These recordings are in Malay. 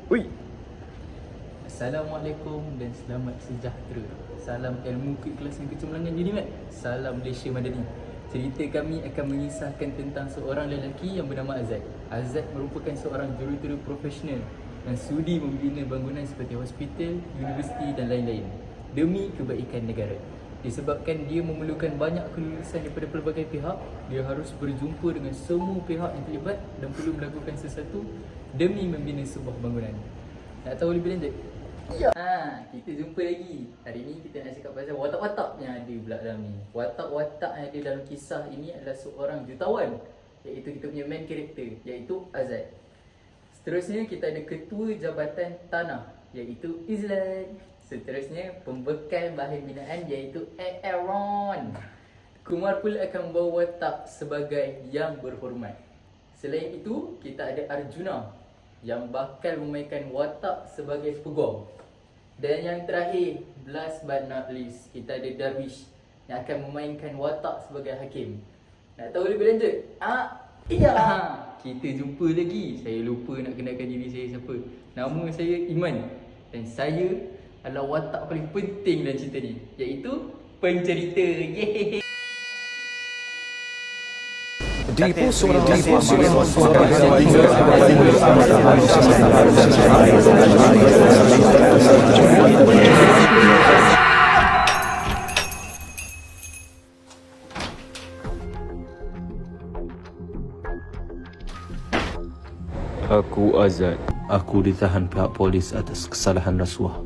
Ui. Assalamualaikum dan selamat sejahtera. Salam ilmu keikhlasan kecemerlangan Unimed. Salam Malaysia Madani. Cerita kami akan mengisahkan tentang seorang lelaki yang bernama Azad. Azad merupakan seorang jurutera profesional yang sudi membina bangunan seperti hospital, universiti dan lain-lain demi kebaikan negara. Disebabkan dia memerlukan banyak kelulusan daripada pelbagai pihak, dia harus berjumpa dengan semua pihak yang terlibat dan perlu melakukan sesuatu demi membina sebuah bangunan. Nak tahu lebih lanjut? Ya. Kita jumpa lagi. Hari ni kita nak cakap pasal watak-watak yang ada pula dalam ni. Watak-watak yang ada dalam kisah ini adalah seorang jutawan, iaitu kita punya main character, iaitu Azad. Seterusnya kita ada ketua jabatan tanah, iaitu Izlan. Seterusnya pembekal bahan binaan, iaitu Aaron. Kumar pula akan membawa watak sebagai yang berhormat. Selain itu, kita ada Arjuna yang bakal memainkan watak sebagai peguam. Dan yang terakhir, last but not least, kita ada Darwish yang akan memainkan watak sebagai hakim. Nak tahu lebih lanjut? Iya. Kita jumpa lagi. Saya lupa nak kenalkan diri saya siapa. Nama saya Iman dan saya adalah watak paling penting dalam cerita ni, iaitu pencerita. Yeay. Dipu seorang Aku Azad. Aku ditahan pihak polis atas kesalahan rasuah.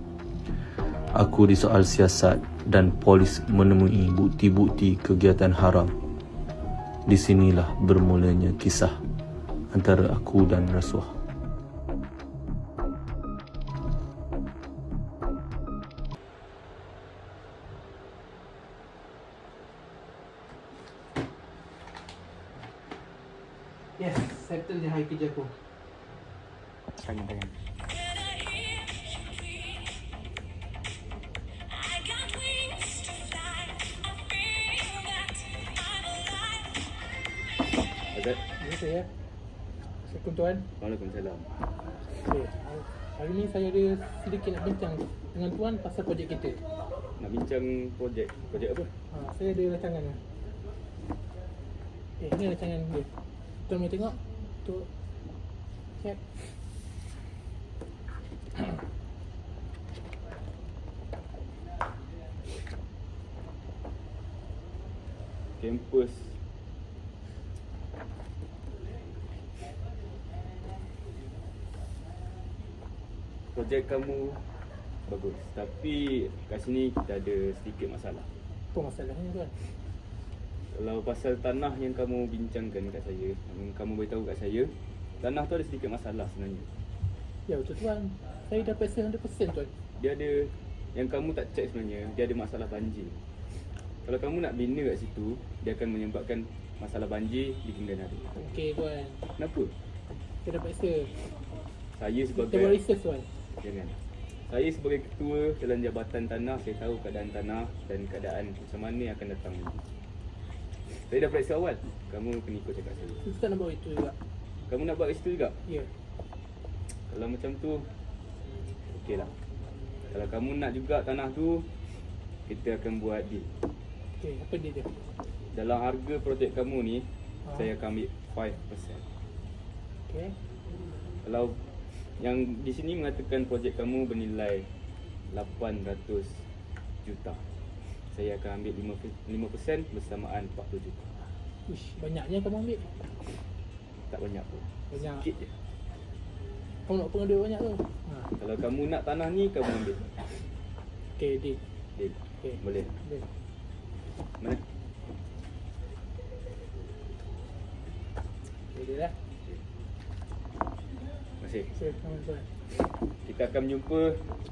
Aku disoal siasat dan polis menemui bukti-bukti kegiatan haram. Di sinilah bermulanya kisah antara aku dan rasuah. Yes, settle je hari kerja aku. Tangan. Azad. Ya saya. Assalamualaikum tuan. Waalaikumsalam. Okay. Hari ni saya ada sedikit nak bincang dengan tuan pasal projek kita. Nak bincang projek apa? Saya ada rancangan ni. Ni rancangan dia. Tuan boleh tengok. Tu. Check. Kampus projek kamu bagus, tapi kat sini kita ada sedikit masalah. Apa masalahnya tuan? Kalau pasal tanah yang kamu bincangkan kat saya, yang kamu beritahu kat saya, tanah tu ada sedikit masalah sebenarnya. Ya betul tuan. Saya dah pesen 100% tuan. Dia ada, yang kamu tak check sebenarnya, dia ada masalah banjir. Kalau kamu nak bina kat situ, dia akan menyebabkan masalah banjir di kemudian hari. Okey tuan. Kenapa? Saya dah pesen. Saya Kita buat sebagai research tuan. Jangan. Saya sebagai ketua dalam jabatan tanah, saya tahu keadaan tanah dan keadaan macam mana yang akan datang nanti. Saya dah periksa awal. Kamu kena ikut cakap saya. Kita nak buat itu juga. Kamu nak buat kat situ juga? Ya. Kalau macam tu, okey lah. Kalau kamu nak juga tanah tu, kita akan buat deal. Okey, apa dia dia? Dalam harga projek kamu ni, saya akan ambil 5%. Okey. Kalau yang di sini mengatakan projek kamu bernilai 800 juta, saya akan ambil 5% bersamaan 40 juta. Uish, banyaknya kamu ambil. Tak banyak pun. Banyak. Sikit je. Kamu nak pengen duit banyak tu. Kalau kamu nak tanah ni, kamu ambil. Okey, deal. Deal. Okey. Boleh. Deal. Mana? Deal lah. Masih. Terima kasih. Kita akan jumpa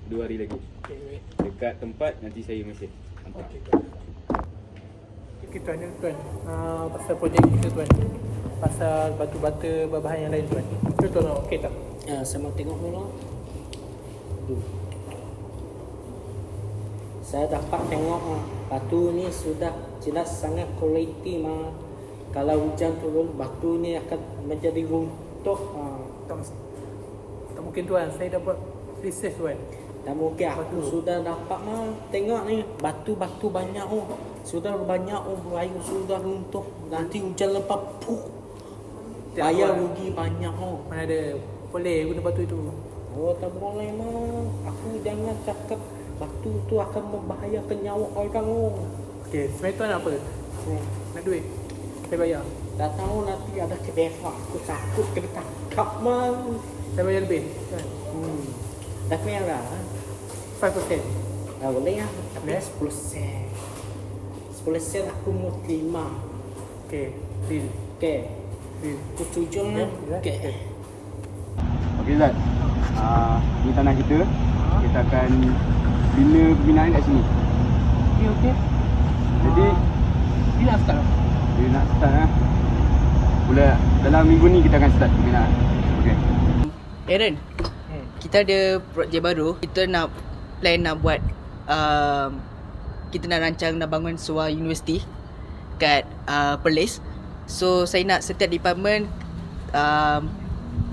2 hari lagi. Okey, baik. Dekat tempat, nanti saya mesej. Hantar. Okey, tuan. Okey, tuan, tuan. Pasal projek kita, tuan. Pasal batu-bata, bahan yang lain, tuan. Tuan, okey tak? Ya, saya mau tengok dulu. Saya dapat tengok batu ni sudah jelas sangat kualiti mah. Kalau hujan turun, batu ni akan menjadi runtuh. Tak Mungkin tuan, saya dapat research tuan. Dan mungkin aku sudah dapat mah. Tengok ni, batu-batu banyak Sudah banyak air sudah runtuh. Nanti hujan lepas bayar rugi banyak Mana ada boleh guna batu itu. Oh tak boleh mah. Aku jangan cakap batu tu akan membahayakan nyawa orang Okey, sebenarnya tuan apa? Nak duit? Saya bayar. Tak tahu nanti ada kedeva. Aku takut kena tangkap mah. Saya bayar lebih. Tuan. Dah bayar dah. 5%. Dah boleh lah. Tapi Boleh? 10 sen. 10 sen aku mau terima. Okey, deal. Okey. Deal. Aku setuju lah. Okey. Okey Zat, ni tanah kita. Kita akan bina pembinaan kat sini. Okey. Jadi Bila start? dia nak start dalam minggu ni kita akan start pembinaan. Okey. Aaron, kita ada projek baru. Kita nak plan nak buat kita nak rancang nak bangun sebuah universiti kat Perlis. So saya nak setiap department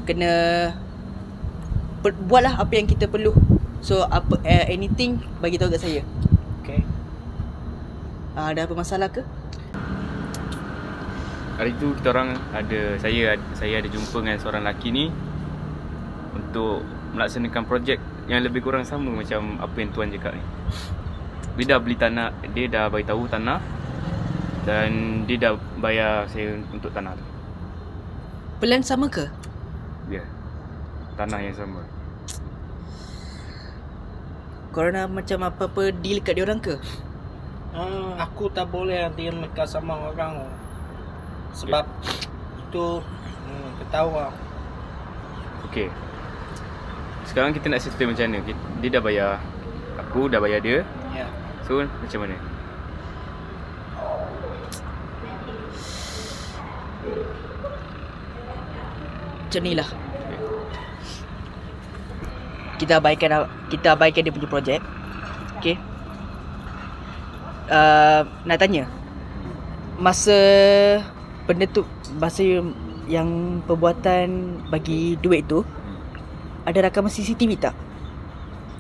kena buatlah apa yang kita perlu. So apa anything bagi tahu kat saya. Okey. Ada apa masalah ke? Hari tu kita orang saya ada jumpa dengan seorang lelaki ni untuk melaksanakan projek yang lebih kurang sama macam apa yang tuan cakap ni. Dia dah beli tanah, dia dah bagi tahu tanah dan dia dah bayar saya untuk tanah tu. Plan sama ke? Ya. Tanah yang sama. Korang nak macam apa-apa deal kat diorang ke? Aku tak boleh dia mereka sama orang. Sebab itu ketawa. Okey. Sekarang kita nak settle macam mana? Dia dah bayar, aku dah bayar dia. Ya. So macam mana? Macam ni lah. Kita abaikan dia punya projek. Okay. Nak tanya, masa yang perbuatan bagi duit tu, ada rakaman CCTV tak?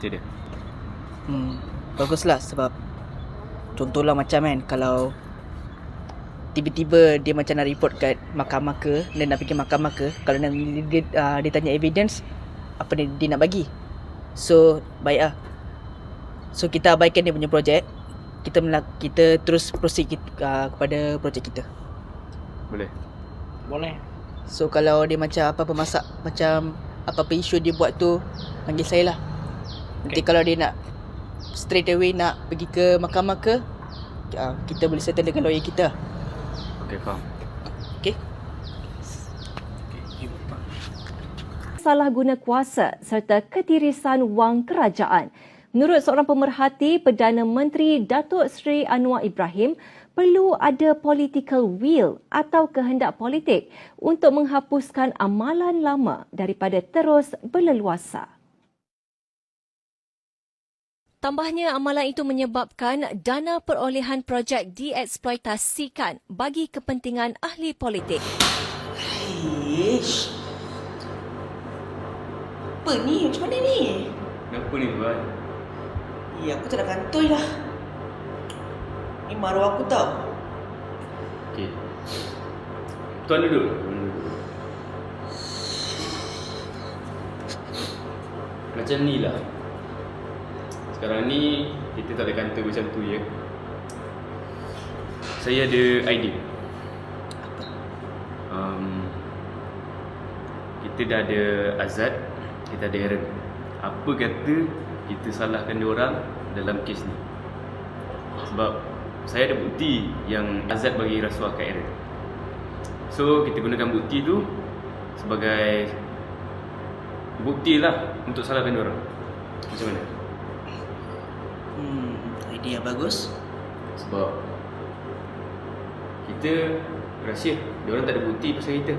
Tidak. Baguslah, sebab contohlah macam kan, kalau tiba-tiba dia macam nak report kat mahkamah ke, dia nak pergi mahkamah ke, kalau dia tanya evidence, apa dia nak bagi. So baik lah. So kita abaikan dia punya projek. Kita terus proceed kepada projek kita. Boleh. Boleh. So kalau dia macam apa-apa macam apa-apa isu dia buat tu, panggil saya lah. Nanti kalau dia nak straight away nak pergi ke mahkamah ke, kita boleh settle dengan lawyer kita. Okey, faham. Okay. Salah guna kuasa serta ketirisan wang kerajaan. Menurut seorang pemerhati, Perdana Menteri Datuk Seri Anwar Ibrahim, perlu ada political will atau kehendak politik untuk menghapuskan amalan lama daripada terus berleluasa. Tambahnya, amalan itu menyebabkan dana perolehan projek dieksploitasikan bagi kepentingan ahli politik. Ish. Apa ni? Macam mana ni? Kenapa ni tuan? Ya, aku tak nak kantoi lah. Ni maruah aku tau. Okey. Tuan duduk. Macam ni lah. Sekarang ni kita tak ada kanta macam tu ya. Saya ada idea. Kita dah ada Azad, kita ada Aaron. Apa kata kita salahkan diorang dalam kes ni? Sebab saya ada bukti yang Azad bagi rasuah kat Aaron. So kita gunakan bukti tu sebagai bukti lah untuk salahkan diorang. Macam mana? Idea bagus. Sebab kita rahsia, diorang tak ada bukti pasal kita.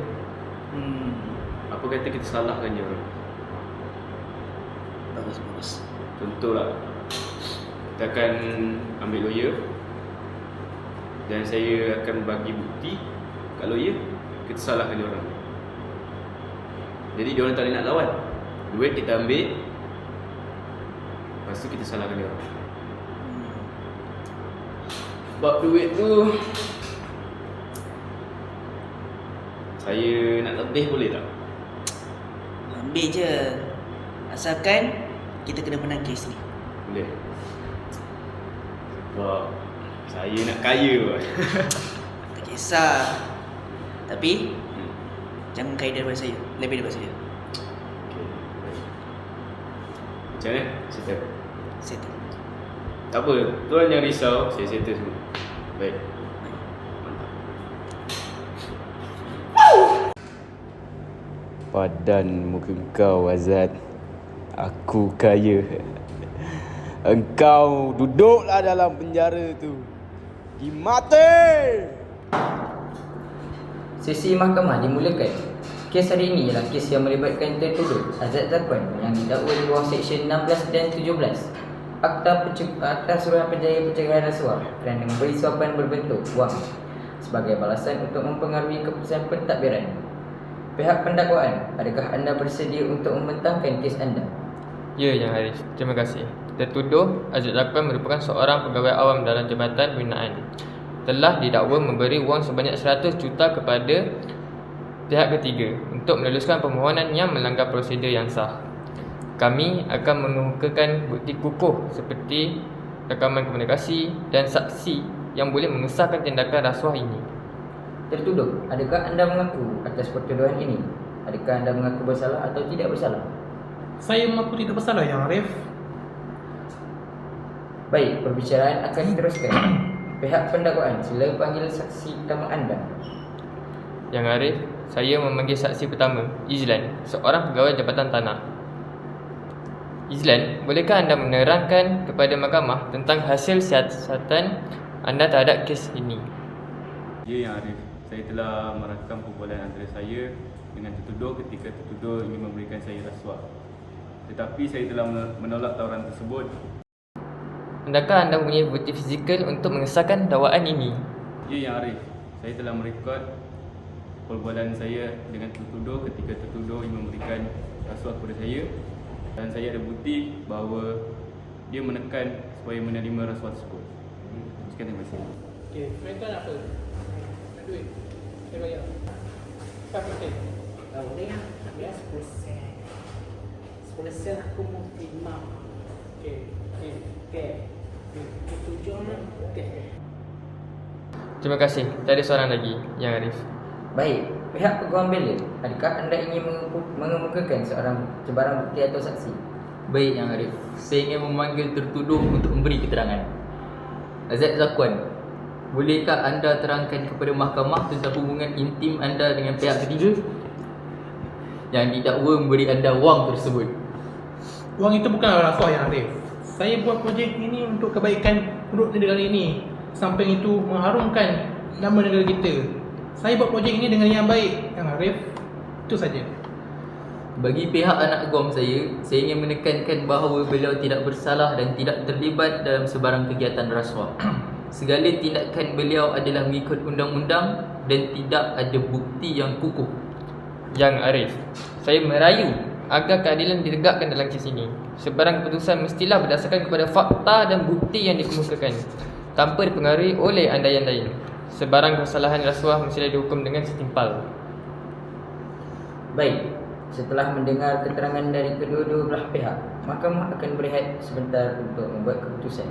Apa kata kita salahkan diorang? Bagus. Contohlah, kita akan ambil lawyer dan saya akan bagi bukti kat lawyer, kita salahkan diorang. Jadi diorang tak boleh nak lawan. Duit kita ambil, lepas tu kita salahkan dia orang. Sebab duit tu saya nak lebih boleh tak? Ambil je. Asalkan kita kena menang kes ni. Boleh. Sebab saya nak kaya pun. Tak kisah. Tapi jangan kaya daripada saya. Lebih daripada saya. Okay. Macam mana? Settle? Settle. Tak apa, tuan jangan risau, saya settle semua. Baik. Mantap. Padan muka kau, Azad. Aku kaya. Engkau duduklah dalam penjara tu. Pergi mati! Sesi mahkamah dimulakan. Kes hari ini ialah kes yang melibatkan tertuduh Azad Zakwan yang didakwa di bawah Seksyen 16 dan 17 Akta Suruhan Penjaya Pencegahan Rasuah kerana memberi suapan berbentuk wang sebagai balasan untuk mempengaruhi keputusan pentadbiran. Pihak pendakwaan, adakah anda bersedia untuk membentangkan kes anda? Ya, Yang Harif. Terima kasih. Tertuduh Azad Zakwan merupakan seorang pegawai awam dalam Jabatan Pembinaan. Telah didakwa memberi wang sebanyak 100 juta kepada pihak ketiga untuk meneluskan permohonan yang melanggar prosedur yang sah. Kami akan mengemukakan bukti kukuh seperti rakaman komunikasi dan saksi yang boleh mengesahkan tindakan rasuah ini. Tertuduh, adakah anda mengaku atas pertuduhan ini? Adakah anda mengaku bersalah atau tidak bersalah? Saya mengaku tidak bersalah, Yang Arif. Baik, perbicaraan akan diteruskan. Pihak pendakwaan, sila panggil saksi utama anda. Yang Harif, saya memanggil saksi pertama, Izlan, seorang pegawai Jabatan Tanah. Izlan, bolehkah anda menerangkan kepada mahkamah tentang hasil siasatan anda terhadap kes ini? Ya, Yang Arif. Saya telah merakam perbualan antara saya dengan tertuduh ketika tertuduh ingin memberikan saya rasuah. Tetapi saya telah menolak tawaran tersebut. Adakah anda mempunyai bukti fizikal untuk mengesahkan dakwaan ini? Ya, Yang Arif. Saya telah merekod perbualan saya dengan tertuduh ketika tertuduh ingin memberikan rasuah kepada saya, dan saya ada bukti bahawa dia menekan supaya menerima rasuah tersebut. Sekian, terima kasih. Okey, tuan apa? Nak duit? Saya bayar. Berapa sen? Tak boleh lah. Biar 10 sen. 10 sen aku mau terima. Okey. Okey. Tujuan lah. Okey. Terima kasih. Tak ada soalan lagi, Yang Harif. Baik, pihak peguam bela, adakah anda ingin mengemukakan seorang cabaran bukti atau saksi? Baik, Yang Arif. Saya ingin memanggil tertuduh untuk memberi keterangan. Azad Zakwan, bolehkah anda terangkan kepada mahkamah tentang hubungan intim anda dengan pihak ketiga yang didakwa memberi anda wang tersebut? Wang itu bukanlah rasuah, Yang Arif. Saya buat projek ini untuk kebaikan penduduk negara ini. Samping itu mengharumkan nama negara kita. Saya buat projek ini dengan yang baik, Yang Arif. Itu saja. Bagi pihak anak guam saya ingin menekankan bahawa beliau tidak bersalah dan tidak terlibat dalam sebarang kegiatan rasuah. Segala tindakan beliau adalah mengikut undang-undang dan tidak ada bukti yang kukuh. Yang Arif, saya merayu agar keadilan ditegakkan dalam kes ini. Sebarang keputusan mestilah berdasarkan kepada fakta dan bukti yang dikemukakan, tanpa dipengaruhi oleh andaian lain. Sebarang kesalahan rasuah mestilah dihukum dengan setimpal. Baik, setelah mendengar keterangan dari kedua-dua belah pihak, mahkamah akan berehat sebentar untuk membuat keputusan.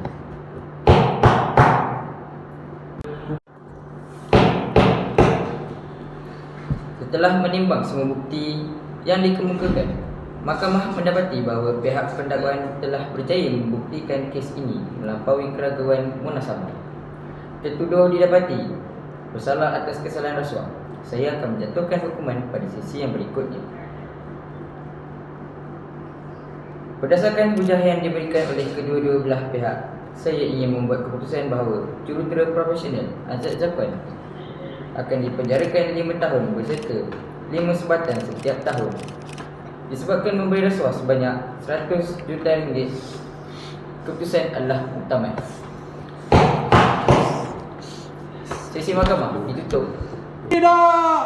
Setelah menimbang semua bukti yang dikemukakan, mahkamah mendapati bahawa pihak pendakwaan telah berjaya membuktikan kes ini melampaui keragaman munasabah. Tertuduh didapati bersalah atas kesalahan rasuah. Saya akan menjatuhkan hukuman pada sesi yang berikutnya. Berdasarkan hujah yang diberikan oleh kedua-dua belah pihak, saya ingin membuat keputusan bahawa jurutera profesional Azad Zakwan akan dipenjarakan 5 tahun berserta 5 sebatan setiap tahun disebabkan memberi rasuah sebanyak 100 juta ringgit. Keputusan adalah muktamad. Sesi mahkamah ditutup. Tidak!